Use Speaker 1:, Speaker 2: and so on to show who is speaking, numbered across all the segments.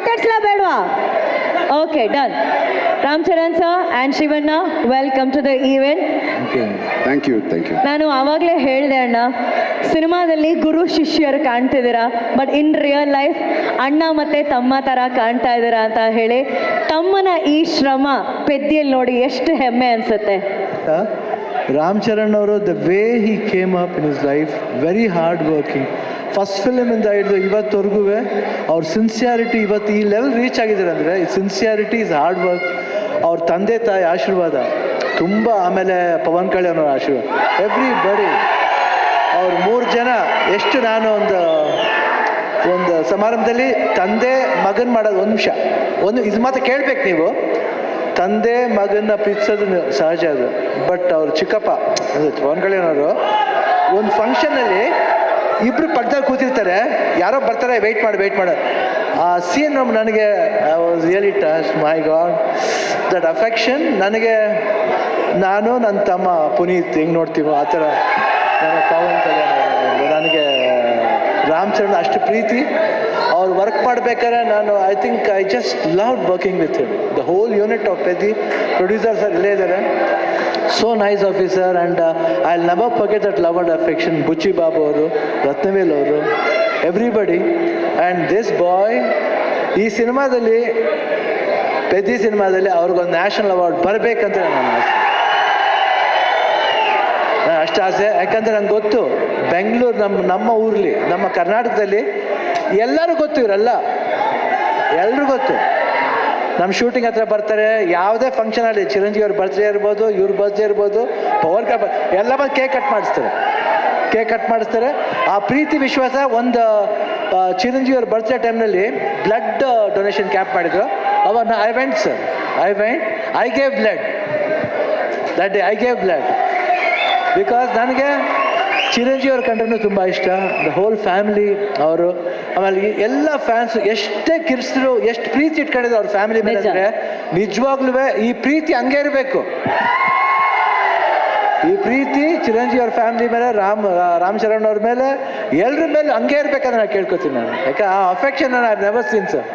Speaker 1: ಮಾತಾಡ್ಸಲಾ ಬೇಡವಾ? Okay, done. Ram Charan sir and Shivanna, welcome to the event.
Speaker 2: Thank you.
Speaker 1: ನಾನು ಆವಾಗಲೇ ಹೇಳಿದೆ ಅಣ್ಣ, ಸಿನಿಮಾದಲ್ಲಿ ಗುರು ಶಿಷ್ಯರು ಕಾಣ್ತಿದ್ದೀರಾ, ಬಟ್ ಇನ್ ರಿಯಲ್ ಲೈಫ್ ಅಣ್ಣ ಮತ್ತು ತಮ್ಮ ಥರ ಕಾಣ್ತಾ ಇದ್ದೀರಾ ಅಂತ ಹೇಳಿ ತಮ್ಮನ ಈ ಶ್ರಮ ಪೆದ್ದಿಯಲ್ಲಿ ನೋಡಿ ಎಷ್ಟು ಹೆಮ್ಮೆ ಅನಿಸುತ್ತೆ.
Speaker 3: ರಾಮ್ ಚರಣ್ ಅವರು, the way he came up in his life, very hard working. First ಫಿಲಮಿಂದ ಹಿಡಿದು ಇವತ್ತವರೆಗೂ ಅವ್ರ ಸಿನ್ಸಿಯಾರಿಟಿ ಇವತ್ತು ಈ ಲೆವೆಲ್ ರೀಚ್ ಆಗಿದ್ದಾರೆ ಅಂದರೆ ಈ ಸಿನ್ಸಿಯಾರಿಟಿ ಇಸ್ ಹಾರ್ಡ್ ವರ್ಕ್. ಅವ್ರ ತಂದೆ ತಾಯಿ ಆಶೀರ್ವಾದ ತುಂಬ, ಆಮೇಲೆ ಪವನ್ ಕಲ್ಯಾಣ್ ಅವರ ಆಶೀರ್ವಾದ, ಎವ್ರಿಬಡಿ. ಅವ್ರು 3 ಜನ ಎಷ್ಟು, ನಾನು ಒಂದು ಸಮಾರಂಭದಲ್ಲಿ ತಂದೆ ಮಗನ್ ಮಾಡೋದು, ಒಂದು ನಿಮಿಷ ಇದು ಮಾತ್ರ ಕೇಳ್ಬೇಕು ನೀವು. ತಂದೆ ಮಗನ್ನ ಪ್ರೀತಿಸೋದು ಸಹಜ ಅದು, ಬಟ್ ಅವ್ರು ಚಿಕ್ಕಪ್ಪ ಪವನ್ ಕಲ್ಯಾಣ್ ಅವರು ಒಂದು ಫಂಕ್ಷನಲ್ಲಿ ಇಬ್ಬರು ಪಕ್ಕದಲ್ಲಿ ಕೂತಿರ್ತಾರೆ, ಯಾರೋ ಬರ್ತಾರೆ, ವೆಯ್ಟ್ ಮಾಡಿ ಆ ಸೀನ್ ನನಗೆ I was really touch. My god, that affection. ನನಗೆ ನಾನು ನನ್ನ ತಮ್ಮ ಪುನೀತ್ ಹೆಂಗೆ ನೋಡ್ತೀವೋ ಆ ಥರ ನನಗೆ ಪವನ್ ಕಲ್ಯಾಣ್ ನನಗೆ ರಾಮ್ ಚರಣ್ ಅಷ್ಟು ಪ್ರೀತಿ. ಅವ್ರು ವರ್ಕ್ ಮಾಡಬೇಕಾದ್ರೆ ನಾನು I just love working with him. The whole unit of Peddi producers ಇಲ್ಲೇ ಇದ್ದಾರೆ. So nice officer, and I'll never forget that love and affection. Buchi Babu ಅವರು, ರತ್ನವೇಲ್ ಅವರು, ಎವ್ರಿಬಡಿ. ಆ್ಯಂಡ್ ದಿಸ್ ಬಾಯ್ ಈ ಸಿನಿಮಾದಲ್ಲಿ, ಪೆದ್ದಿ ಸಿನಿಮಾದಲ್ಲಿ ಅವ್ರಿಗೊಂದು ನ್ಯಾಷನಲ್ ಅವಾರ್ಡ್ ಬರಬೇಕಂತ ನನ್ನ ಆಸೆ. ಅಷ್ಟು ಆಸೆ, ಯಾಕಂದರೆ ನಂಗೆ ಗೊತ್ತು ಬೆಂಗಳೂರು ನಮ್ಮ ಊರಲ್ಲಿ, ನಮ್ಮ ಕರ್ನಾಟಕದಲ್ಲಿ ಎಲ್ಲರೂ ಗೊತ್ತು, ಇವರೆಲ್ಲ ಎಲ್ರಿಗೂ ಗೊತ್ತು. ನಮ್ಮ ಶೂಟಿಂಗ್ ಹತ್ರ ಬರ್ತಾರೆ, ಯಾವುದೇ ಫಂಕ್ಷನ್ ಅಲ್ಲಿ, ಚಿರಂಜೀವಿ ಅವ್ರ ಬರ್ತ್ಡೇ ಇರ್ಬೋದು, ಇವ್ರ ಬರ್ತ್ಡೇ ಇರ್ಬೋದು, ಪವರ್ ಎಲ್ಲ ಬಂದು ಕೇಕ್ ಕಟ್ ಮಾಡಿಸ್ತಾರೆ. ಆ ಪ್ರೀತಿ ವಿಶ್ವಾಸ. ಒಂದು ಚಿರಂಜೀವಿ ಅವ್ರ ಬರ್ತ್ಡೇ ಟೈಮ್ನಲ್ಲಿ ಬ್ಲಡ್ ಡೊನೇಷನ್ ಕ್ಯಾಂಪ್ ಮಾಡಿದ್ರು. ಅವಾಗ I gave blood that day. I gave blood because ನನಗೆ ಚಿರಂಜೀವಿ ಅವ್ರ ಕಂಡ್ರೂ ತುಂಬ ಇಷ್ಟ. ದ ಹೋಲ್ ಫ್ಯಾಮಿಲಿ ಅವರು, ಆಮೇಲೆ ಎಲ್ಲ ಫ್ಯಾನ್ಸ್ ಎಷ್ಟೇ ಕಿರ್ಸಿದ್ರು, ಎಷ್ಟು ಪ್ರೀತಿ ಇಟ್ಕೊಂಡಿದ್ರು ಅವ್ರ ಫ್ಯಾಮಿಲಿ ಮೇಲೆ ಅಂದರೆ ನಿಜವಾಗ್ಲೂ ಈ ಪ್ರೀತಿ ಹಂಗೆ ಇರಬೇಕು. ಈ ಪ್ರೀತಿ ಚಿರಂಜೀವಿ ಅವ್ರ ಫ್ಯಾಮಿಲಿ ಮೇಲೆ, ರಾಮ್ ಚರಣ್ ಅವ್ರ ಮೇಲೆ, ಎಲ್ಲರ ಮೇಲೆ ಹಂಗೆ ಇರ್ಬೇಕಂತ ನಾನು ಕೇಳ್ಕೊತೀನಿ ನಾನು. ಯಾಕೆ ಆ affection I have never seen sir.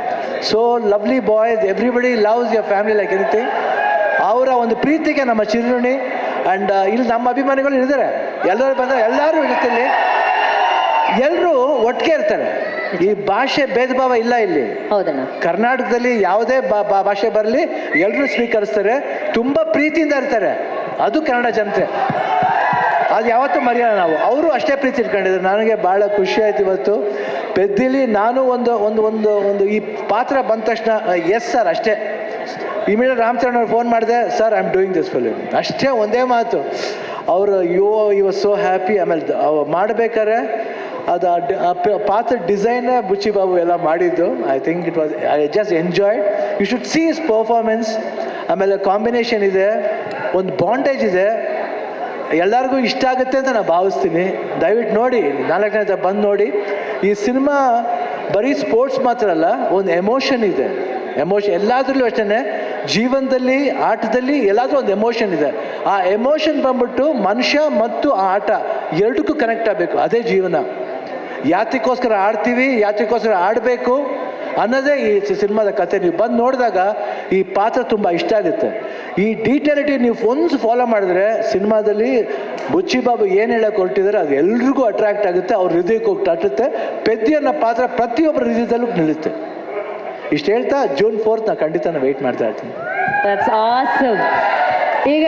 Speaker 3: So lovely boys, everybody loves your family like anything. ಅವರ ಒಂದು ಪ್ರೀತಿಗೆ ನಮ್ಮ ಚಿರುಣಿ. ಆ್ಯಂಡ್ ಇಲ್ಲಿ ನಮ್ಮ ಅಭಿಮಾನಿಗಳು ಇದ್ದಾರೆ, ಎಲ್ಲರೂ ಬಂದರೆ ಎಲ್ಲರೂ ಇರುತ್ತಲ್ಲಿ, ಎಲ್ಲರೂ ಒಟ್ಟಿಗೆ ಇರ್ತಾರೆ. ಈ ಭಾಷೆ ಭೇದ ಭಾವ ಇಲ್ಲ ಇಲ್ಲಿ. ಕರ್ನಾಟಕದಲ್ಲಿ ಯಾವುದೇ ಭಾಷೆ ಬರಲಿ ಎಲ್ಲರೂ ಸ್ವೀಕರಿಸ್ತಾರೆ, ತುಂಬ ಪ್ರೀತಿಯಿಂದ ಇರ್ತಾರೆ. ಅದು ಕನ್ನಡ ಜನತೆ, ಅದು ಯಾವತ್ತೂ ಮರೆಯೋಣ ನಾವು. ಅವರು ಅಷ್ಟೇ ಪ್ರೀತಿ ಇಟ್ಕೊಂಡಿದ್ರು. ನನಗೆ ಭಾಳ ಖುಷಿ ಆಯ್ತು ಇವತ್ತು ಪೆದ್ದಿಲಿ. ನಾನು ಒಂದು ಈ ಪಾತ್ರ ಬಂದ ತಕ್ಷಣ ಎಸ್ ಸರ್ ಅಷ್ಟೇ. ಇಮಿಡಿಯೇಟ್ ರಾಮ್ ಚರಣ್ ಅವ್ರು ಫೋನ್ ಮಾಡಿದೆ, sir I am doing this film, ಅಷ್ಟೇ ಒಂದೇ ಮಾತು. ಅವರು ಈ ವಾಸ್ ಸೋ ಹ್ಯಾಪಿ. ಆಮೇಲೆ ಮಾಡಬೇಕಾದ್ರೆ ಅದು ಪಾತ್ರ ಡಿಸೈನ್ ಬುಚ್ಚಿ ಬಾಬು ಎಲ್ಲ ಮಾಡಿದ್ದು. I think it was, I just enjoyed. You should see his performance. ಆಮೇಲೆ ಕಾಂಬಿನೇಷನ್ ಇದೆ, ಒಂದು ಬಾಂಡೇಜ್ ಇದೆ, ಎಲ್ಲರಿಗೂ ಇಷ್ಟ ಆಗುತ್ತೆ ಅಂತ ನಾನು ಭಾವಿಸ್ತೀನಿ. ದಯವಿಟ್ಟು ನೋಡಿ, 4ನೇ ಬಂದು ನೋಡಿ. ಈ ಸಿನಿಮಾ ಬರೀ ಸ್ಪೋರ್ಟ್ಸ್ ಮಾತ್ರ ಅಲ್ಲ, ಒಂದು ಎಮೋಷನ್ ಇದೆ. ಎಮೋಷನ್ ಎಲ್ಲಾದ್ರಲ್ಲೂ ಅಷ್ಟೇ, ಜೀವನದಲ್ಲಿ, ಆಟದಲ್ಲಿ ಎಲ್ಲಾದ್ರೂ ಒಂದು ಎಮೋಷನ್ ಇದೆ. ಆ ಎಮೋಷನ್ ಬಂದ್ಬಿಟ್ಟು ಮನುಷ್ಯ ಮತ್ತು ಆ ಆಟ ಎರಡಕ್ಕೂ ಕನೆಕ್ಟ್ ಆಗಬೇಕು. ಅದೇ ಜೀವನ. ಯಾತಕ್ಕೋಸ್ಕರ ಆಡ್ತೀವಿ, ಯಾತಕ್ಕೋಸ್ಕರ ಆಡಬೇಕು ಅನ್ನೋದೇ ಈ ಸಿನಿಮಾದ ಕತೆ. ನೀವು ಬಂದು ನೋಡಿದಾಗ ಈ ಪಾತ್ರ ತುಂಬ ಇಷ್ಟ ಆಗುತ್ತೆ. ಈ ಡೀಟೇಲಿಟಿ ನೀವು ಒಂದು ಫಾಲೋ ಮಾಡಿದ್ರೆ ಸಿನಿಮಾದಲ್ಲಿ ಬುಚ್ಚಿ ಬಾಬು ಏನು ಹೇಳಕ್ಕೆ ಹೊರಟಿದ್ದಾರೆ ಅದು ಎಲ್ರಿಗೂ ಅಟ್ರಾಕ್ಟ್ ಆಗುತ್ತೆ, ಅವ್ರ ಹೃದಯಕ್ಕೆ ಹೋಗಿ ತಟ್ಟುತ್ತೆ. ಪೆದ್ದಿ ಅನ್ನೋ ಪಾತ್ರ ಪ್ರತಿಯೊಬ್ಬರ ಹೃದಯದಲ್ಲೂ ನಿಲ್ಲುತ್ತೆ. ಇಷ್ಟು ಹೇಳ್ತಾ June 4th ನಾನು ಖಂಡಿತ ವೆಯ್ಟ್ ಮಾಡ್ತಾ ಇರ್ತೀನಿ.
Speaker 1: That's awesome.